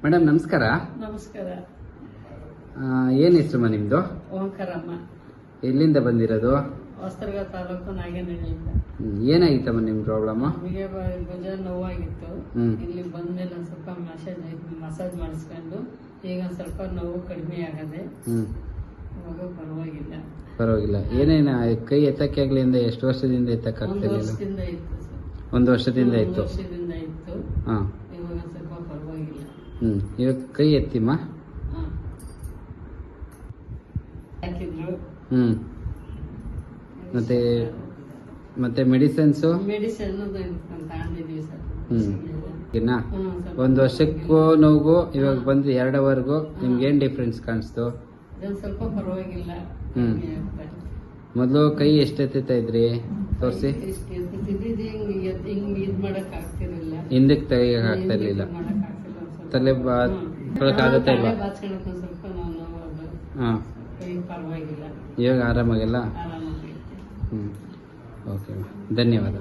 Madam ನಮಸ್ಕಾರ. ನಮಸ್ಕಾರ. ಏನ್ ಹೆಸರಮ್ಮ ನಿಮ್ದು? ಓಂಕಾರಮ್ಮ. ಎಲ್ಲಿಂದ ಬಂದಿರೋದು? ಹೊಸದುರ್ಗ ತಾಲೂಕು ನಾಗೇನಹಳ್ಳಿಯಿಂದ. ಏನಾಗಿತ್ತಮ್ಮ ನಿಮ್ ಪ್ರಾಬ್ಲಮ್? ನಮಗೆ ಭುಜ ನೋವಾಗಿತ್ತು. ಇಲ್ಲಿ ಬಂದ್ಮೇಲೆ ಒಂದ್ ಸ್ವಲ್ಪ ಮಸಾಜ್ ಮಾಡಿಸ್ಕೊಂಡು ಈಗ ಒಂದ್ ಸ್ವಲ್ಪ ನೋವು ಕಡಿಮೆ ಆಗದೆ. ಇವಾಗ ಪರವಾಗಿಲ್ಲ. ಪರವಾಗಿಲ್ಲ. ಏನೇನ ಕೈ ಎತ್ತಕ್ಕೆ ಆಗ್ಲಿಂದ ಎಷ್ಟು ವರ್ಷದಿಂದ ಎತ್ತಕ್ಕಾಗ್ತಿರ್ಲಿಲ್ಲ? ವರ್ಷದಿಂದ ಇತ್ತು ಸರ್. ಒಂದು ವರ್ಷದಿಂದ ಇತ್ತು. ವರ್ಷದಿಂದ ಇತ್ತು. ಹಾ. ಇವಾಗ ಒಂದ್ ಸ್ವಲ್ಪ ಪರವಾಗಿಲ್ಲ. ಇವಾಗ ಕೈ ಎತ್ತಿಮ್ಮ. ಹಾಕಿದ್ರು. ಮತ್ತೆ ಮತ್ತೆ ಮೆಡಿಸಿನ್ಸ್ ತಗೊಂಡಿದೀವಿ ಸರ್. ಒಂದ್ ವರ್ಷಕ್ಕೂ ನೋವು ಇವಾಗ ಬಂದು 2 ನಿಮ್ಗೆ ಏನ್ ಡಿಫ್ರೆನ್ಸ್ ಕಾಣಿಸ್ತು? ಸ್ವಲ್ಪ ಪರವಾಗಿಲ್ಲ. ಮೊದ್ಲು ಕೈ ಎಷ್ಟು ಎತ್ತುತ್ತಾ ಇದ್ರಿ? ತೋರ್ಸಿ. ಹಿಂಗ್ ಇದ್ ಮಾಡಕ್ ಆಗ್ತಿರ್ಲಿಲ್ಲ. ಹಿಂದಕ್ಕೆ ತೆಗಿಯಕ್ ಆಗ್ತಾ ಇರ್ಲಿಲ್ಲ. ತಲೆ ಆಗುತ್ತಾ ಇಲ್ಲ. ಸ್ವಲ್ಪ ನೋವು. ಹಾ. ಕೈ ಪರವಾಗಿಲ್ಲ. ಇವಾಗ ಆರಾಮಾಗಿಲ್ಲ. ಆರಾಮಾಗೈತೆ. ಓಕೆ, ಧನ್ಯವಾದ.